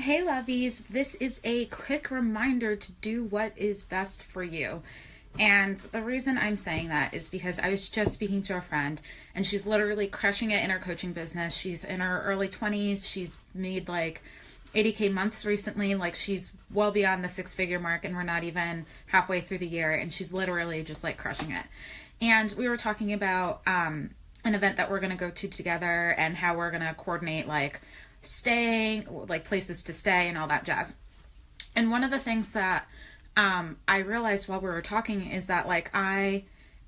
Hey lovies, this is a quick reminder to do what is best for you. And the reason I'm saying that is because I was just speaking to a friend and she's literally crushing it in her coaching business. She's in her early 20s. She's made like 80K months recently. Like she's well beyond the six-figure mark and we're not even halfway through the year. And she's literally just like crushing it. And we were talking about an event that we're going to go to together and how we're going to coordinate like staying, like places to stay and all that jazz. And one of the things that I realized while we were talking is that like I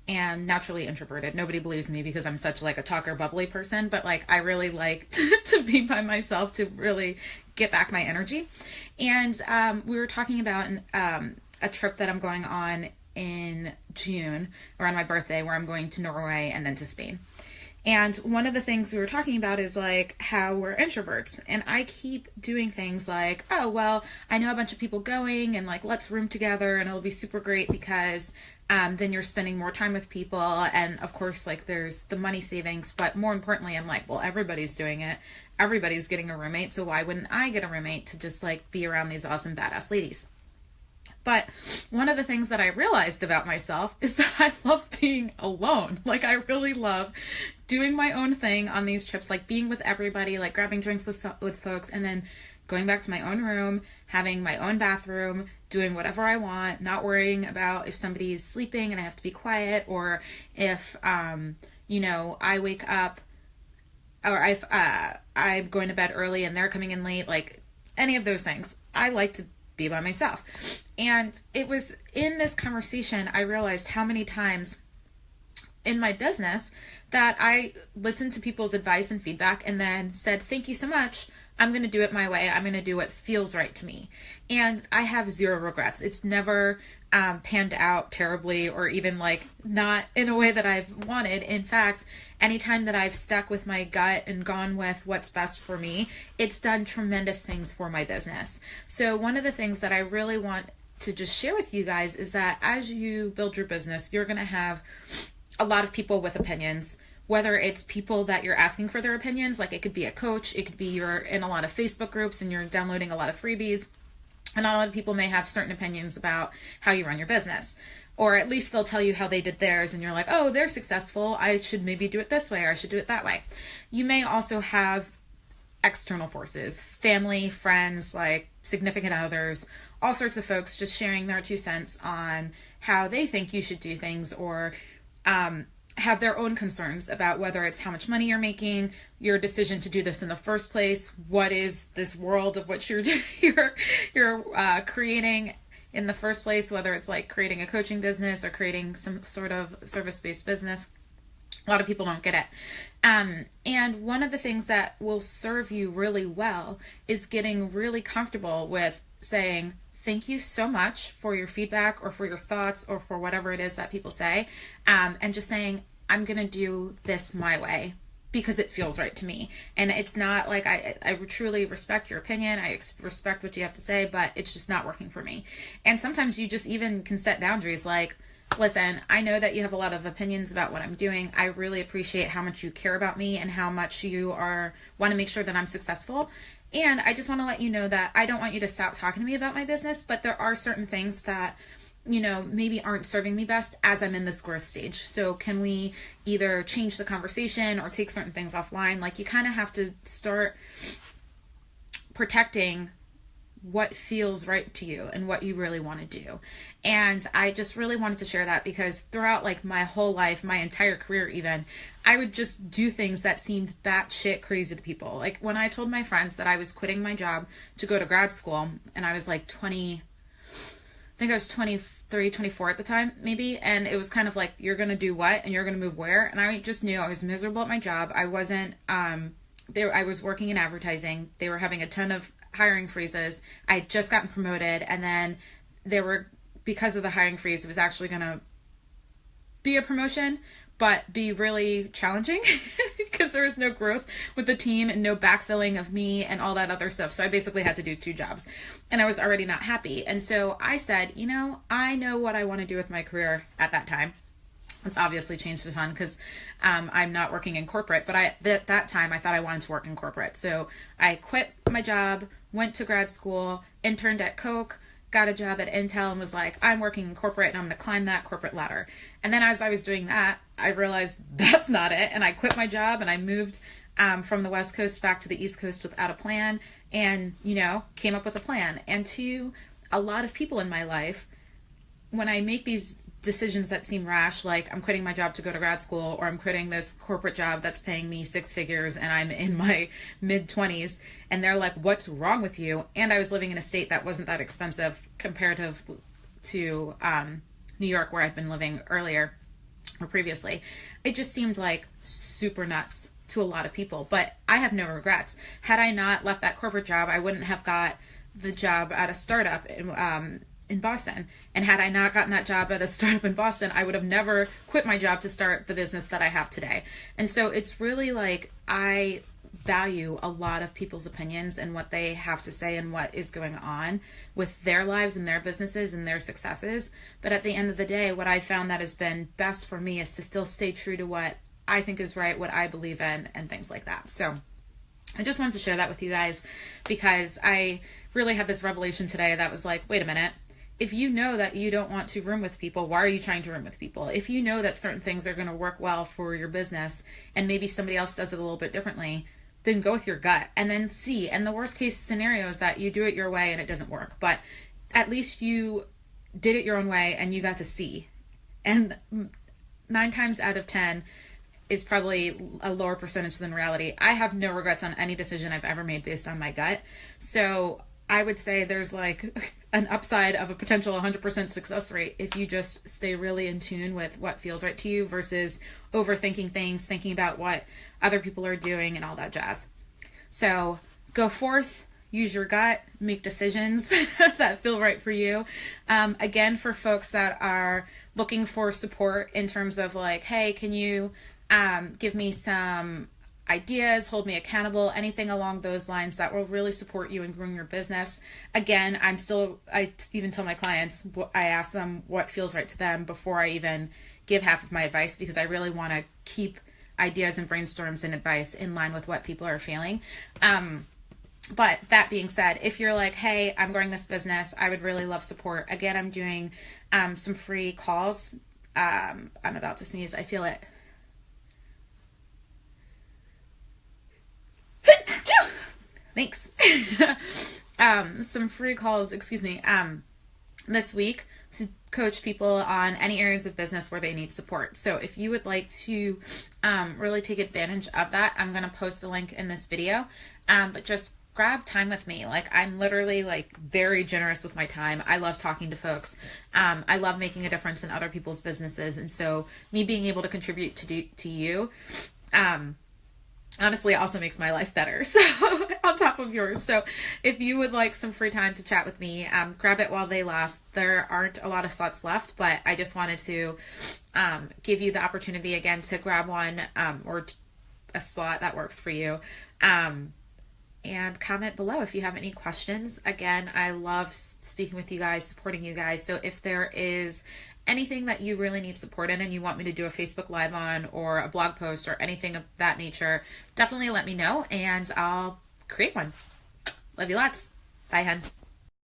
am naturally introverted. Nobody believes me because I'm such like a talker, bubbly person, but like I really like to be by myself to really get back my energy. And we were talking about a trip that I'm going on in June around my birthday where I'm going to Norway and then to Spain. And one of the things we were talking about is like how we're introverts. And I keep doing things like, oh, well, I know a bunch of people going and like, let's room together and it'll be super great because then you're spending more time with people. And of course, like there's the money savings. But more importantly, I'm like, well, everybody's doing it. Everybody's getting a roommate. So why wouldn't I get a roommate to just like be around these awesome badass ladies? But one of the things that I realized about myself is that I love being alone. Like I really love doing my own thing on these trips, like being with everybody, like grabbing drinks with folks and then going back to my own room, having my own bathroom, doing whatever I want, not worrying about if somebody's sleeping and I have to be quiet or if, I wake up or if I'm going to bed early and they're coming in late, like any of those things. I like to be by myself. And it was in this conversation I realized how many times in my business that I listened to people's advice and feedback and then said, thank you so much. I'm going to do it my way. I'm going to do what feels right to me. And I have zero regrets. It's never panned out terribly or even like not in a way that I've wanted. In fact, anytime that I've stuck with my gut and gone with what's best for me, it's done tremendous things for my business. So one of the things that I really want to just share with you guys is that as you build your business, you're going to have a lot of people with opinions, whether it's people that you're asking for their opinions, like it could be a coach, it could be you're in a lot of Facebook groups and you're downloading a lot of freebies. And a lot of people may have certain opinions about how you run your business, or at least they'll tell you how they did theirs and you're like, oh, they're successful. I should maybe do it this way or I should do it that way. You may also have external forces, family, friends, like significant others, all sorts of folks just sharing their 2 cents on how they think you should do things or have their own concerns about whether it's how much money you're making, your decision to do this in the first place, what is this world of which you're creating in the first place, whether it's like creating a coaching business or creating some sort of service-based business. A lot of people don't get it. And one of the things that will serve you really well is getting really comfortable with saying, thank you so much for your feedback or for your thoughts or for whatever it is that people say. And just saying, I'm going to do this my way because it feels right to me. And it's not like I truly respect your opinion. I respect what you have to say, but it's just not working for me. And sometimes you just even can set boundaries like, listen, I know that you have a lot of opinions about what I'm doing. I really appreciate how much you care about me and how much you want to make sure that I'm successful. And I just want to let you know that I don't want you to stop talking to me about my business, but there are certain things that, maybe aren't serving me best as I'm in this growth stage. So can we either change the conversation or take certain things offline? Like you kind of have to start protecting what feels right to you and what you really want to do. And I just really wanted to share that because throughout like my whole life, my entire career even, I would just do things that seemed batshit crazy to people. Like when I told my friends that I was quitting my job to go to grad school and I was like 20, I think I was 23, 24 at the time maybe. And it was kind of like, you're going to do what? And you're going to move where? And I just knew I was miserable at my job. I wasn't, I was working in advertising. They were having a ton of hiring freezes. I had just gotten promoted and then because of the hiring freeze, it was actually going to be a promotion, but be really challenging because there was no growth with the team and no backfilling of me and all that other stuff. So I basically had to do 2 jobs and I was already not happy. And so I said, I know what I want to do with my career at that time. It's obviously changed a ton because I'm not working in corporate, but at that time I thought I wanted to work in corporate. So I quit my job, went to grad school, interned at Coke, got a job at Intel, and was like, I'm working in corporate and I'm going to climb that corporate ladder. And then as I was doing that, I realized that's not it. And I quit my job and I moved from the West Coast back to the East Coast without a plan, and, came up with a plan. And to a lot of people in my life, when I make these decisions that seem rash, like I'm quitting my job to go to grad school, or I'm quitting this corporate job that's paying me 6 figures and I'm in my mid 20s, and they're like, what's wrong with you? And I was living in a state that wasn't that expensive comparative to New York, where I'd been living earlier or previously. It just seemed like super nuts to a lot of people, but I have no regrets. Had I not left that corporate job, I wouldn't have got the job at a startup in Boston. And had I not gotten that job at a startup in Boston, I would have never quit my job to start the business that I have today. And so it's really like, I value a lot of people's opinions and what they have to say and what is going on with their lives and their businesses and their successes. But at the end of the day, what I found that has been best for me is to still stay true to what I think is right, what I believe in, and things like that. So I just wanted to share that with you guys, because I really had this revelation today that was like, wait a minute. If you know that you don't want to room with people, why are you trying to room with people? If you know that certain things are going to work well for your business and maybe somebody else does it a little bit differently, then go with your gut and then see. And the worst case scenario is that you do it your way and it doesn't work, but at least you did it your own way and you got to see. And 9 times out of 10 is probably a lower percentage than reality. I have no regrets on any decision I've ever made based on my gut. So I would say there's like an upside of a potential 100% success rate if you just stay really in tune with what feels right to you versus overthinking things, thinking about what other people are doing and all that jazz. So go forth, use your gut, make decisions that feel right for you. Again, for folks that are looking for support in terms of like, hey, can you give me some ideas, hold me accountable, anything along those lines that will really support you in growing your business. Again, I even tell my clients, I ask them what feels right to them before I even give half of my advice, because I really want to keep ideas and brainstorms and advice in line with what people are feeling. But that being said, if you're like, hey, I'm growing this business, I would really love support. Again, I'm doing some free calls. I'm about to sneeze. I feel it. Thanks. Some free calls, this week to coach people on any areas of business where they need support. So if you would like to really take advantage of that, I'm going to post a link in this video. But just grab time with me. Like, I'm literally like very generous with my time. I love talking to folks. I love making a difference in other people's businesses. And so me being able to contribute to you, honestly also makes my life better. So on top of yours. So if you would like some free time to chat with me, grab it while they last. There aren't a lot of slots left, but I just wanted to give you the opportunity again to grab one or a slot that works for you. And comment below if you have any questions. Again, I love speaking with you guys, supporting you guys. So if there is anything that you really need support in and you want me to do a Facebook Live on, or a blog post or anything of that nature, definitely let me know and I'll create one. Love you lots. Bye, hun.